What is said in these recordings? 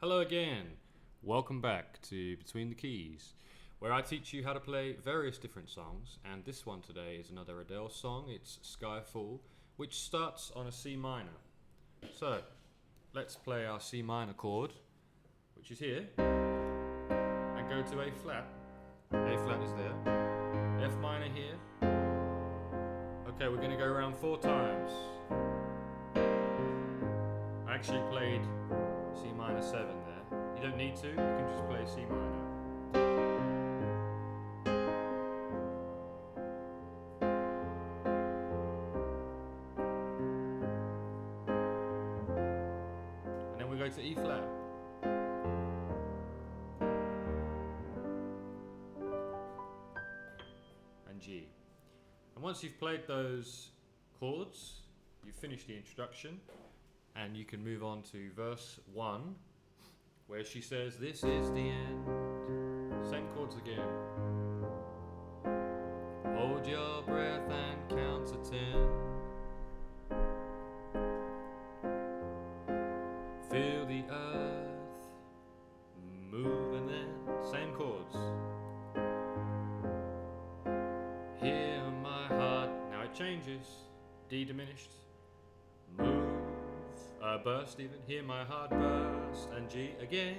Hello again. Welcome back to Between the Keys, where I teach you how to play various different songs, and this one today is another Adele song. It's Skyfall, which starts on a C minor. So, let's play our C minor chord, which is here, and go to A flat. A flat is there. F minor here. Okay, we're going to go around 4 times. I actually played C minor 7 there. You don't need to, you can just play C minor. And then we go to E flat. And G. And once you've played those chords, you've finished the introduction, and you can move on to verse 1, where she says, "This is the end." Same chords again. Hold your breath and count to 10. Feel the earth move, and then same chords. Hear my heart. Now it changes. D diminished. Move. Burst even. Hear my heart burst. And G again.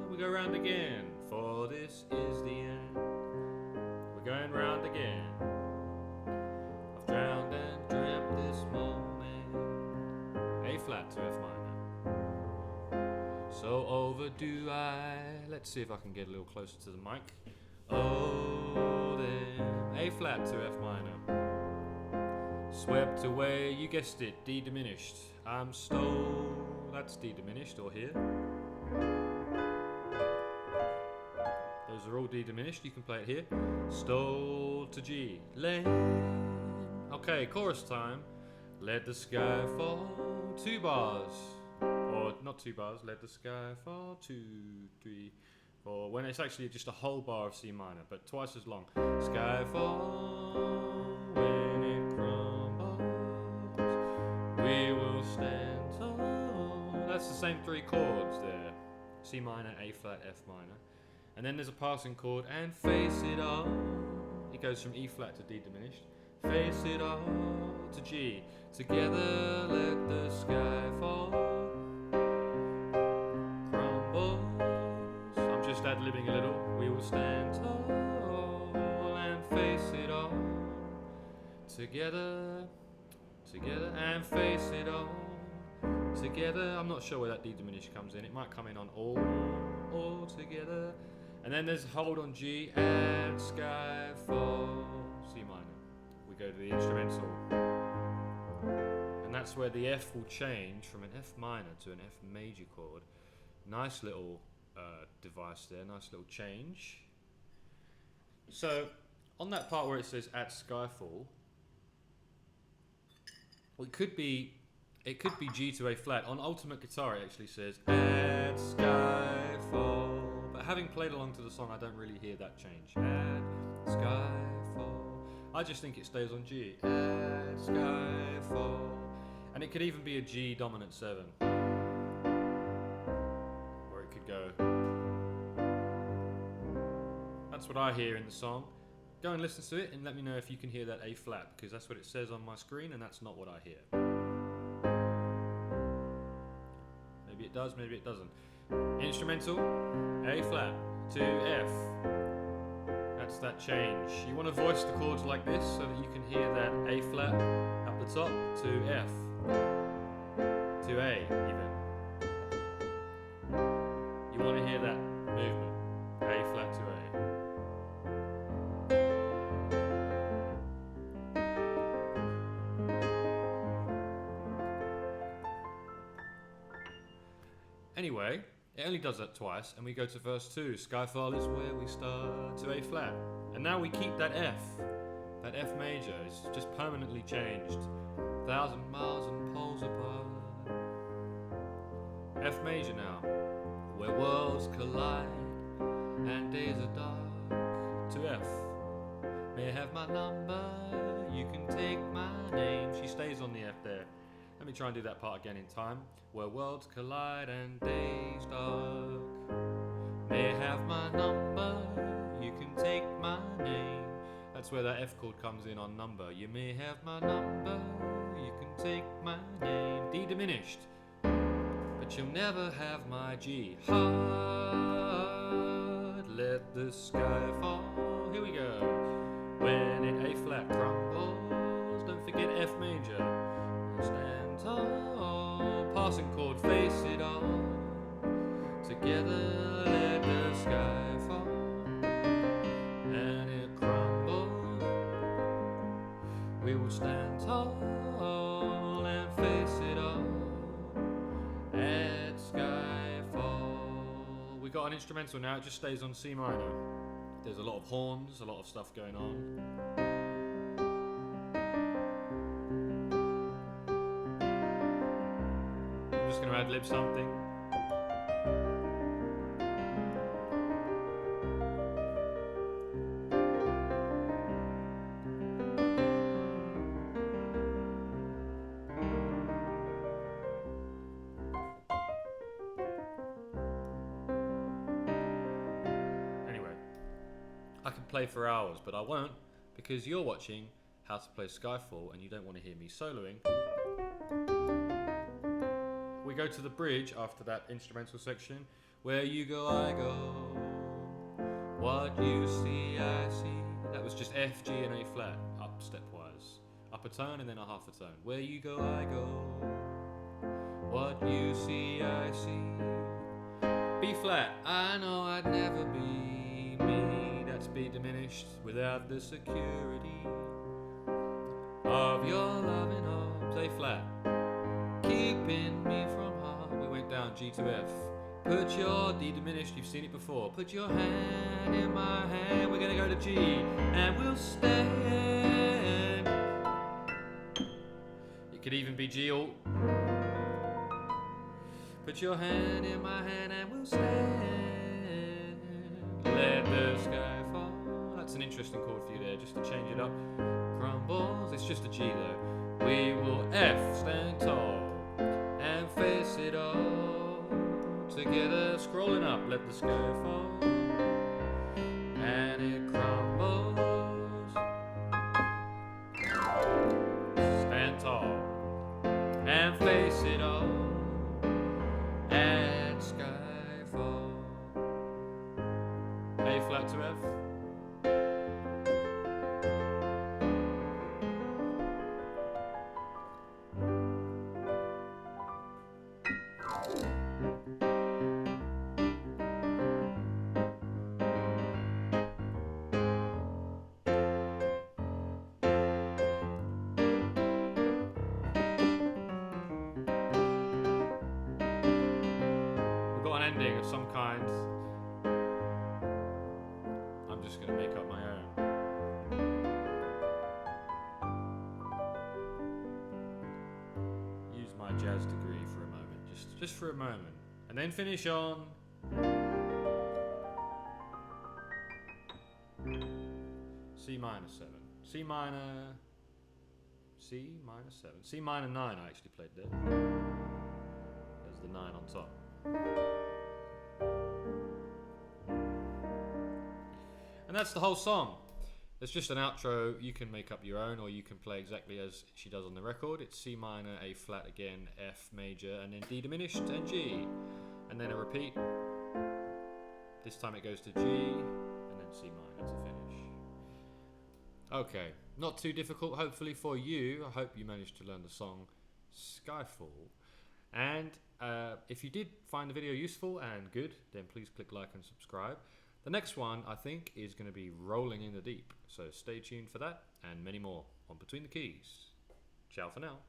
We go round again. For this is the end. We're going round again. I've drowned and dreamt this moment. A flat to F minor. So overdue I. Let's see if I can get a little closer to the mic. Oh, then A flat to F minor. Swept away, you guessed it, D diminished. I'm stole, that's D diminished, or here. Those are all D diminished, you can play it here. Stole to G, lane. Okay, chorus time. Let the sky fall, 2 bars. Or not 2 bars, let the sky fall, 2, 3, 4. When it's actually just a whole bar of C minor, but twice as long. Sky fall, when it crumbles, we will stand tall. That's the same 3 chords there. C minor, A flat, F minor. And then there's a passing chord, and face it all. It goes from E flat to D diminished. Face it all to G. Together let the sky fall. Crumbles. I'm just ad-libbing a little. We will stand tall and face it all. Together, together, and face it all. Together. I'm not sure where that D diminished comes in. It might come in on all together. And then there's hold on G and Skyfall, C minor. We go to the instrumental. And that's where the F will change from an F minor to an F major chord. Nice little device there, nice little change. So, on that part where it says at Skyfall, well, it could be G to A flat. On Ultimate Guitar it actually says at Skyfall. But having played along to the song, I don't really hear that change. At Skyfall. I just think it stays on G. At Skyfall. And it could even be a G dominant 7. Or it could go. That's what I hear in the song. Go and listen to it and let me know if you can hear that A flat, because that's what it says on my screen and that's not what I hear. Maybe it does, maybe it doesn't. Instrumental, A flat to F. That's that change. You want to voice the chords like this so that you can hear that A flat up the top to F, to A even. You want to hear that movement, A flat to A. Anyway, it only does that twice, and we go to verse 2. Skyfall is where we start to A flat. And now we keep that F. That F major is just permanently changed. 1,000 miles and poles apart. F major now. Where worlds collide and days are dark. To F. May I have my number? You can take my name. She stays on the F there. Let me try and do that part again in time. Where worlds collide and days dark. May I have my number, you can take my name. That's where that F chord comes in on number. You may have my number, you can take my name. D diminished, but you'll never have my G. Hard, let the sky fall. Here we go. When it A flat crumbles, don't forget F major. Stand tall, passing chord, face it all. Together, let the sky fall. And it crumbles. We will stand tall and face it all at Skyfall. We got an instrumental now, it just stays on C minor. There's a lot of horns, a lot of stuff going on. I'm just going to ad-lib something. I can play for hours, but I won't, because you're watching How to Play Skyfall and you don't want to hear me soloing. We go to the bridge after that instrumental section. Where you go, I go. What you see, I see. That was just F, G and A flat, up stepwise. Up a tone and then a half a tone. Where you go, I go. What you see, I see. B flat, I know I'd never be me. That's B diminished without the security of your loving arms. A flat, keeping me from harm. We went down G to F. Put your D diminished, you've seen it before. Put your hand in my hand. We're gonna go to G and we'll stand. It could even be G alt. Put your hand in my hand and we'll stand. Let the sky fall. That's an interesting chord for you there, just to change it up. Crumbles, it's just a G though. We will F, stand tall, and face it all. Together, scrolling up, let the sky fall. And it crumbles. Stand tall, and face it all. At Skyfall. A flat to F. We've got an ending of some kind. I'm just going to make up my own. Use my jazz degree for a moment, just for a moment, and then finish on C minor 7, C minor 7, C minor 9. I actually played there. There's the 9 on top. And that's the whole song. There's just an outro. You can make up your own, or you can play exactly as she does on the record. It's C minor, A flat again, F major, and then D diminished and G. And then a repeat. This time it goes to G, and then C minor to finish. Okay, not too difficult hopefully for you. I hope you managed to learn the song Skyfall. And if you did find the video useful and good, then please click like and subscribe. The next one, I think, is going to be Rolling in the Deep. So stay tuned for that and many more on Between the Keys. Ciao for now.